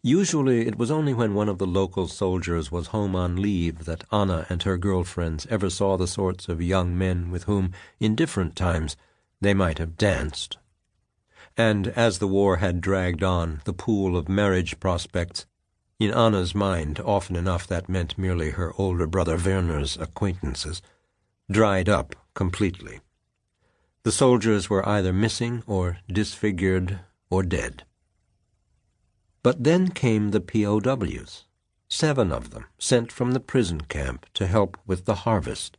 Usually it was only when one of the local soldiers was home on leave that Anna and her girlfriends ever saw the sorts of young men with whom, in different times, they might have danced. And as the war had dragged on, the pool of marriage prospects, in Anna's mind often enough that meant merely her older brother Werner's acquaintances, dried up completely. The soldiers were either missing or disfigured or dead. But then came the POWs, 7 of them, sent from the prison camp to help with the harvest.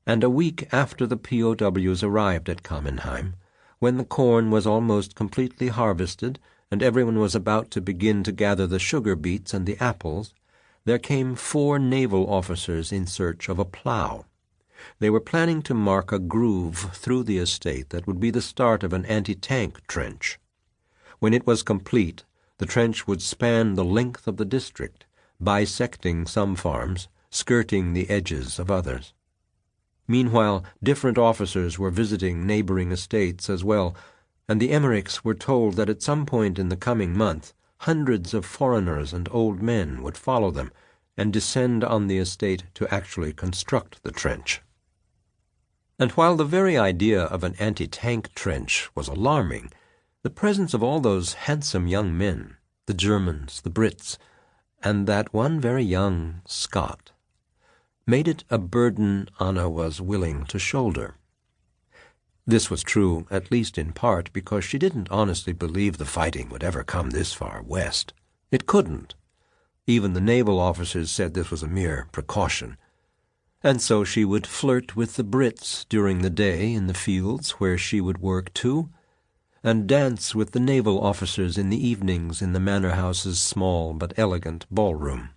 And a week after the POWs arrived at Kamenheim, when the corn was almost completely harvested and everyone was about to begin to gather the sugar beets and the apples, there came 4 naval officers in search of a plow. They were planning to mark a groove through the estate that would be the start of an anti-tank trench. When it was complete, the trench would span the length of the district, bisecting some farms, skirting the edges of others. Meanwhile, different officers were visiting neighboring estates as well, and the Emmerichs were told that at some point in the coming month, hundreds of foreigners and old men would follow them and descend on the estate to actually construct the trench. And while the very idea of an anti-tank trench was alarming, the presence of all those handsome young men, the Germans, the Brits, and that one very young Scot, made it a burden Anna was willing to shoulder. This was true, at least in part, because she didn't honestly believe the fighting would ever come this far west. It couldn't. Even the naval officers said this was a mere precaution. And so she would flirt with the Brits during the day in the fields where she would work too, and dance with the naval officers in the evenings in the manor house's small but elegant ballroom.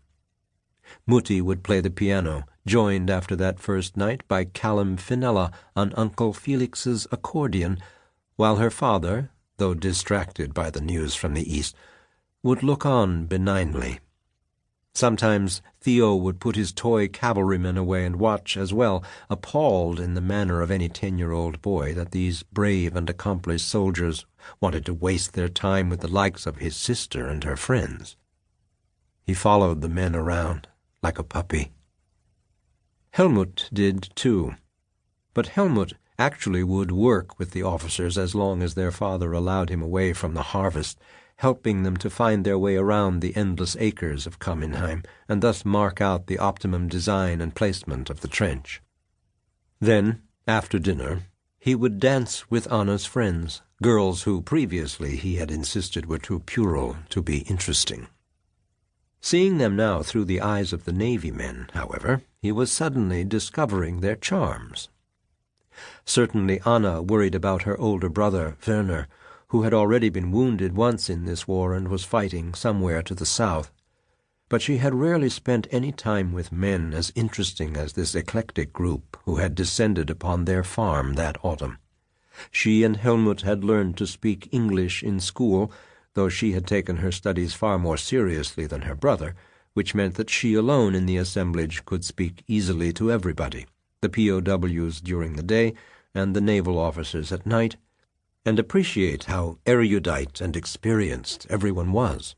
Mutti would play the piano, joined after that first night by Callum Finella on Uncle Felix's accordion, while her father, though distracted by the news from the East, would look on benignly. Sometimes Theo would put his toy cavalrymen away and watch as well, appalled in the manner of any 10-year-old boy that these brave and accomplished soldiers wanted to waste their time with the likes of his sister and her friends. He followed the men around like a puppy. Helmut did too, but Helmut actually would work with the officers as long as their father allowed him away from the harvest, helping them to find their way around the endless acres of Kamenheim, and thus mark out the optimum design and placement of the trench. Then, after dinner, he would dance with Anna's friends, girls who previously he had insisted were too puerile to be interesting. Seeing them now through the eyes of the Navy men, however, he was suddenly discovering their charms. Certainly Anna worried about her older brother, Werner, who had already been wounded once in this war and was fighting somewhere to the south. But she had rarely spent any time with men as interesting as this eclectic group who had descended upon their farm that autumn. She and Helmut had learned to speak English in school, though she had taken her studies far more seriously than her brother, which meant that she alone in the assemblage could speak easily to everybody, the POWs during the day and the naval officers at night, and appreciate how erudite and experienced everyone was.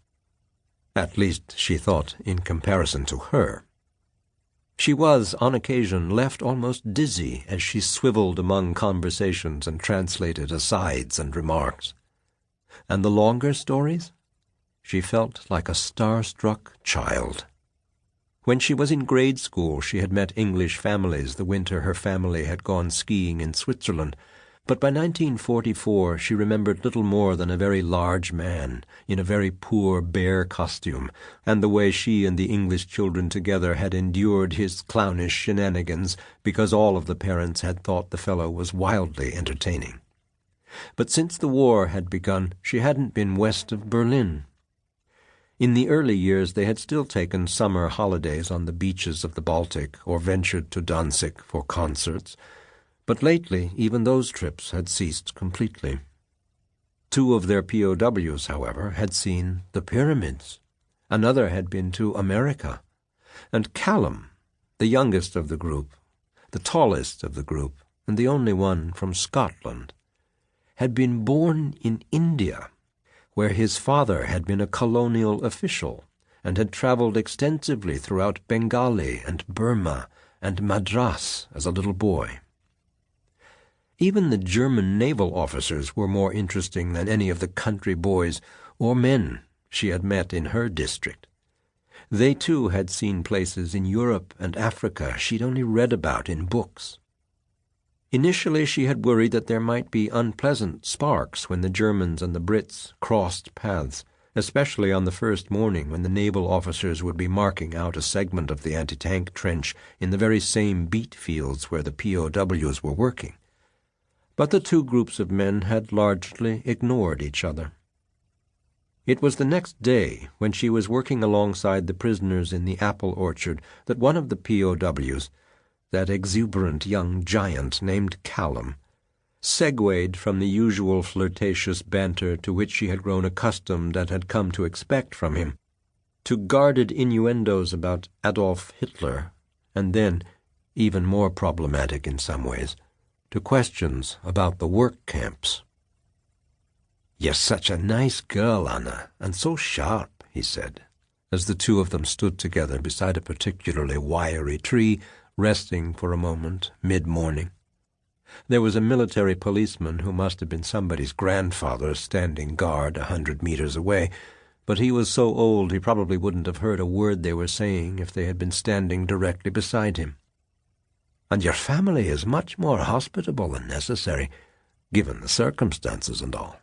At least, she thought, in comparison to her. She was, on occasion, left almost dizzy as she swiveled among conversations and translated asides and remarks. And the longer stories? She felt like a star-struck child. When she was in grade school, she had met English families the winter her family had gone skiing in Switzerland, but by 1944 she remembered little more than a very large man in a very poor bear costume, and the way she and the English children together had endured his clownish shenanigans because all of the parents had thought the fellow was wildly entertaining. But since the war had begun, she hadn't been west of Berlin. In the early years they had still taken summer holidays on the beaches of the Baltic or ventured to Danzig for concerts, but lately even those trips had ceased completely. 2 of their POWs, however, had seen the pyramids. Another had been to America. And Callum, the youngest of the group, the tallest of the group, and the only one from Scotland, had been born in India, where his father had been a colonial official and had traveled extensively throughout Bengali and Burma and Madras as a little boy. Even the German naval officers were more interesting than any of the country boys or men she had met in her district. They, too, had seen places in Europe and Africa she'd only read about in books. Initially she had worried that there might be unpleasant sparks when the Germans and the Brits crossed paths, especially on the first morning when the naval officers would be marking out a segment of the anti-tank trench in the very same beet fields where the POWs were working. But the two groups of men had largely ignored each other. It was the next day, when she was working alongside the prisoners in the apple orchard, that one of the POWs, that exuberant young giant named Callum, segued from the usual flirtatious banter to which she had grown accustomed and had come to expect from him, to guarded innuendos about Adolf Hitler, and then, even more problematic in some ways, to questions about the work camps. "You're such a nice girl, Anna, and so sharp," he said, as the two of them stood together beside a particularly wiry tree, resting for a moment mid-morning. There was a military policeman who must have been somebody's grandfather standing guard 100 meters away, but he was so old he probably wouldn't have heard a word they were saying if they had been standing directly beside him. "And your family is much more hospitable than necessary, given the circumstances and all."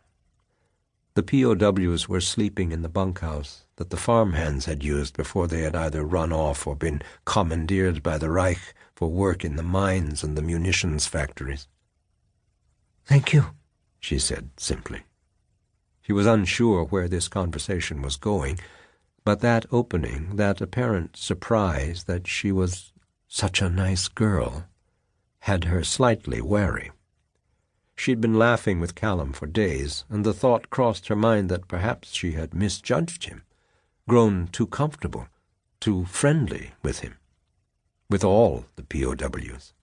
The POWs were sleeping in the bunkhouse that the farmhands had used before they had either run off or been commandeered by the Reich for work in the mines and the munitions factories. "Thank you," she said simply. She was unsure where this conversation was going, but that opening, that apparent surprise that she was such a nice girl, had her slightly wary. She'd been laughing with Callum for days, and the thought crossed her mind that perhaps she had misjudged him, grown too comfortable, too friendly with him, with all the POWs.